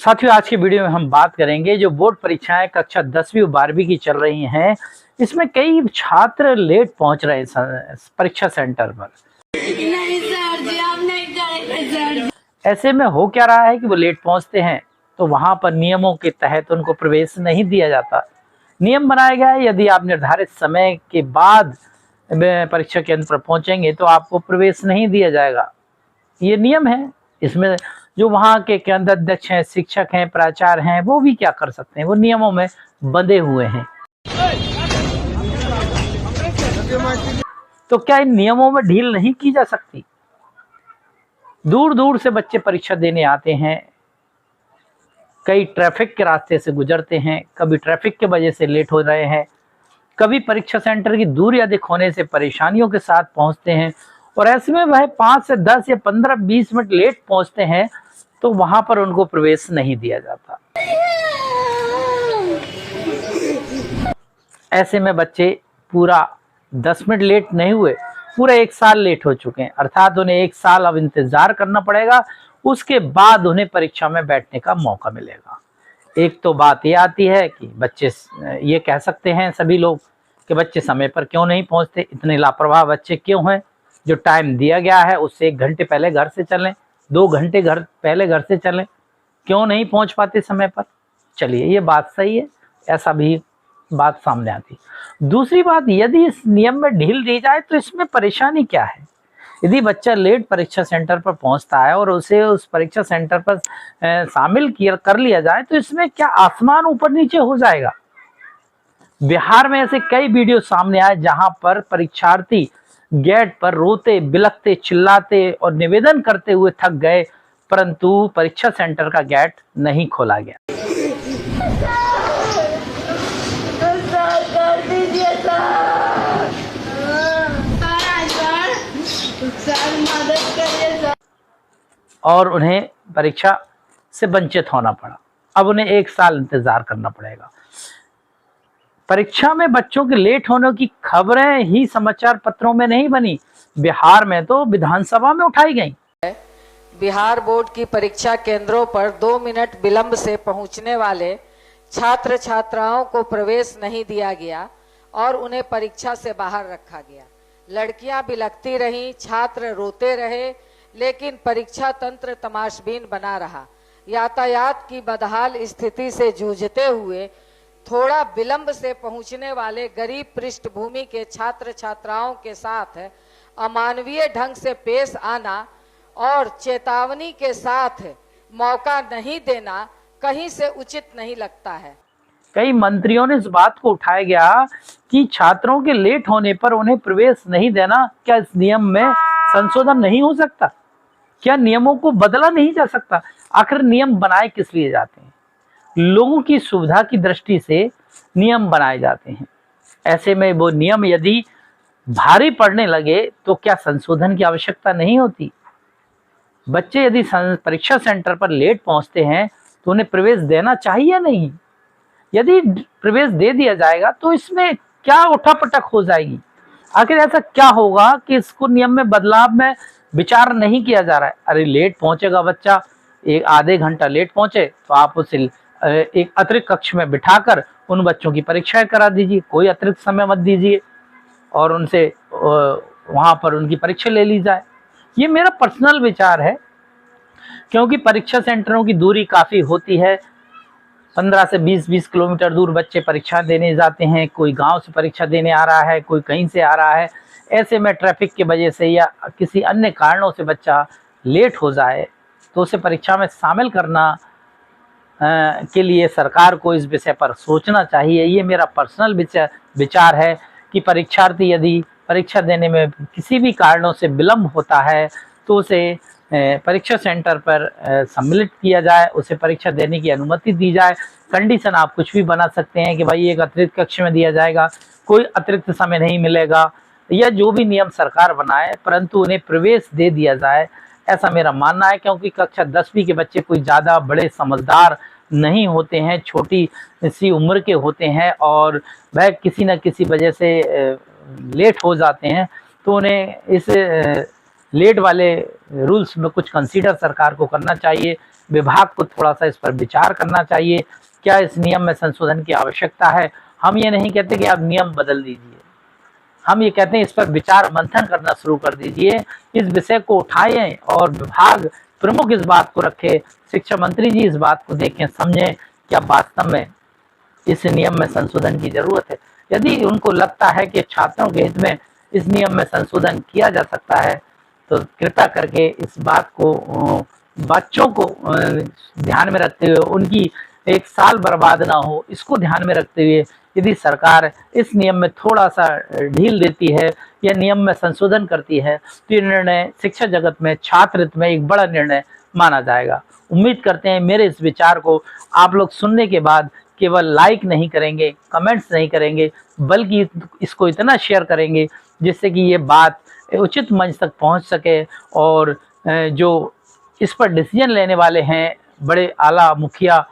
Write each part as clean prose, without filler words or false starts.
साथियों, आज की वीडियो में हम बात करेंगे जो बोर्ड परीक्षाएं कक्षा 10वीं और 12वीं की चल रही हैं, इसमें कई छात्र लेट पहुंच रहे हैं परीक्षा सेंटर पर। नहीं सर जी, आप नहीं करेंगे सर जी। ऐसे में हो क्या रहा है कि वो लेट पहुंचते हैं तो वहां पर नियमों के तहत उनको प्रवेश नहीं दिया जाता। नियम बनाया गया है, यदि आप निर्धारित समय के बाद परीक्षा केंद्र पर पहुंचेंगे तो आपको प्रवेश नहीं दिया जाएगा। ये नियम है। इसमें जो वहाँ के केंद्र अध्यक्ष हैं, शिक्षक हैं, प्राचार्य हैं, वो भी क्या कर सकते हैं, वो नियमों में बंधे हुए हैं। तो क्या इन नियमों में ढील नहीं की जा सकती? दूर दूर से बच्चे परीक्षा देने आते हैं, कई ट्रैफिक के रास्ते से गुजरते हैं, कभी ट्रैफिक के वजह से लेट हो रहे हैं, कभी परीक्षा सेंटर की दूरी अधिक होने से परेशानियों के साथ पहुंचते हैं, और ऐसे में वह 5 से 10 या 15-20 मिनट लेट पहुंचते हैं तो वहां पर उनको प्रवेश नहीं दिया जाता। ऐसे में बच्चे पूरा 10 मिनट लेट नहीं हुए, पूरा 1 साल लेट हो चुके हैं, अर्थात उन्हें 1 साल अब इंतजार करना पड़ेगा। उसके बाद उन्हें परीक्षा में बैठने का मौका मिलेगा। एक तो बात ये आती है कि बच्चे ये कह सकते हैं सभी लोग कि बच्चे समय पर क्यों नहीं पहुंचते, इतने लापरवाह बच्चे क्यों हैं, जो टाइम दिया गया है उससे 1 घंटे पहले घर से चलें, 2 घंटे पहले घर से चलें, क्यों नहीं पहुंच पाते समय पर। चलिए, ये बात सही है, ऐसा भी बात सामने आती है। दूसरी बात, यदि इस नियम में ढील दी जाए तो इसमें परेशानी क्या है? यदि बच्चा लेट परीक्षा सेंटर पर पहुंचता है और उसे उस परीक्षा सेंटर पर शामिल कर लिया जाए तो इसमें क्या आसमान ऊपर नीचे हो जाएगा? बिहार में ऐसे कई वीडियो सामने आए जहां पर परीक्षार्थी गेट पर रोते बिलखते चिल्लाते और निवेदन करते हुए थक गए, परंतु परीक्षा सेंटर का गेट नहीं खोला गया। कर दीजिए सर, मदद करिए सर। और उन्हें परीक्षा से वंचित होना पड़ा। अब उन्हें 1 साल इंतजार करना पड़ेगा। परीक्षा में बच्चों के लेट होने की खबरें ही समाचार पत्रों में नहीं बनी, बिहार में तो विधानसभा में उठाई गई। बिहार बोर्ड की परीक्षा केंद्रों पर 2 मिनट विलंब से पहुंचने वाले छात्र छात्राओं को प्रवेश नहीं दिया गया और उन्हें परीक्षा से बाहर रखा गया। लड़कियां बिलखती रहीं, छात्र रोते रहे, लेकिन परीक्षा तंत्र तमाशबीन बना रहा। यातायात की बदहाल स्थिति से जूझते हुए थोड़ा विलंब से पहुंचने वाले गरीब पृष्ठभूमि के छात्र छात्राओं के साथ अमानवीय ढंग से पेश आना और चेतावनी के साथ मौका नहीं देना कहीं से उचित नहीं लगता है। कई मंत्रियों ने इस बात को उठाया गया कि छात्रों के लेट होने पर उन्हें प्रवेश नहीं देना, क्या इस नियम में संशोधन नहीं हो सकता? क्या नियमों को बदला नहीं जा सकता? आखिर नियम बनाए किस लिए जाते हैं? लोगों की सुविधा की दृष्टि से नियम बनाए जाते हैं। ऐसे में वो नियम यदि भारी पड़ने लगे तो क्या संशोधन की आवश्यकता नहीं होती? बच्चे यदि परीक्षा सेंटर पर लेट पहुंचते हैं तो उन्हें प्रवेश देना चाहिए या नहीं? यदि प्रवेश दे दिया जाएगा तो इसमें क्या उठापटक हो जाएगी? आखिर ऐसा क्या होगा कि इसको नियम में बदलाव में विचार नहीं किया जा रहा है? अरे लेट पहुंचेगा बच्चा, एक आधे घंटा लेट पहुंचे तो आप उसे एक अतिरिक्त कक्ष में बिठाकर उन बच्चों की परीक्षाएं करा दीजिए, कोई अतिरिक्त समय मत दीजिए और उनसे वहां पर उनकी परीक्षा ले ली जाए। ये मेरा पर्सनल विचार है, क्योंकि परीक्षा सेंटरों की दूरी काफ़ी होती है। 15 से 20 किलोमीटर दूर बच्चे परीक्षा देने जाते हैं, कोई गांव से परीक्षा देने आ रहा है, कोई कहीं से आ रहा है। ऐसे में ट्रैफिक की वजह से या किसी अन्य कारणों से बच्चा लेट हो जाए तो उसे परीक्षा में शामिल करना के लिए सरकार को इस विषय पर सोचना चाहिए। ये मेरा पर्सनल विचार है कि परीक्षार्थी यदि परीक्षा देने में किसी भी कारणों से विलम्ब होता है तो उसे परीक्षा सेंटर पर सम्मिलित किया जाए, उसे परीक्षा देने की अनुमति दी जाए। कंडीशन आप कुछ भी बना सकते हैं कि भाई एक अतिरिक्त कक्ष में दिया जाएगा, कोई अतिरिक्त समय नहीं मिलेगा, या जो भी नियम सरकार बनाए, परंतु उन्हें प्रवेश दे दिया जाए, ऐसा मेरा मानना है। क्योंकि कक्षा 10वीं के बच्चे कोई ज़्यादा बड़े समझदार नहीं होते हैं, छोटी सी उम्र के होते हैं और वह किसी न किसी वजह से लेट हो जाते हैं, तो उन्हें इस लेट वाले रूल्स में कुछ कंसीडर सरकार को करना चाहिए, विभाग को थोड़ा सा इस पर विचार करना चाहिए, क्या इस नियम में संशोधन की आवश्यकता है। हम ये नहीं कहते कि आप नियम बदल दीजिए, हम ये कहते हैं इस पर विचार मंथन करना शुरू कर दीजिए, इस विषय को उठाएं और विभाग प्रमुख इस बात को रखे, शिक्षा मंत्री जी इस बात को देखें, समझें क्या वास्तव में इस नियम में संशोधन की जरूरत है। यदि उनको लगता है कि छात्रों के हित में इस नियम में संशोधन किया जा सकता है तो कृपया करके इस बात को बच्चों को ध्यान में रखते हुए, उनकी एक साल बर्बाद ना हो, इसको ध्यान में रखते हुए यदि सरकार इस नियम में थोड़ा सा ढील देती है या नियम में संशोधन करती है तो ये निर्णय शिक्षा जगत में, छात्र हित में एक बड़ा निर्णय माना जाएगा। उम्मीद करते हैं मेरे इस विचार को आप लोग सुनने के बाद केवल लाइक नहीं करेंगे, कमेंट्स नहीं करेंगे, बल्कि इसको इतना शेयर करेंगे जिससे कि ये बात उचित मंच तक पहुंच सके और जो इस पर डिसीजन लेने वाले हैं, बड़े आला मुखिया,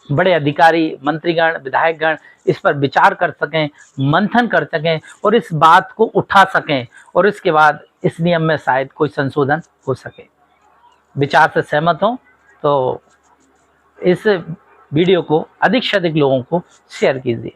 बड़े अधिकारी, मंत्रीगण, विधायकगण इस पर विचार कर सकें, मंथन कर सकें और इस बात को उठा सकें और इसके बाद इस नियम में शायद कोई संशोधन हो सके। विचार से सहमत हो तो इस वीडियो को अधिक से अधिक लोगों को शेयर कीजिए।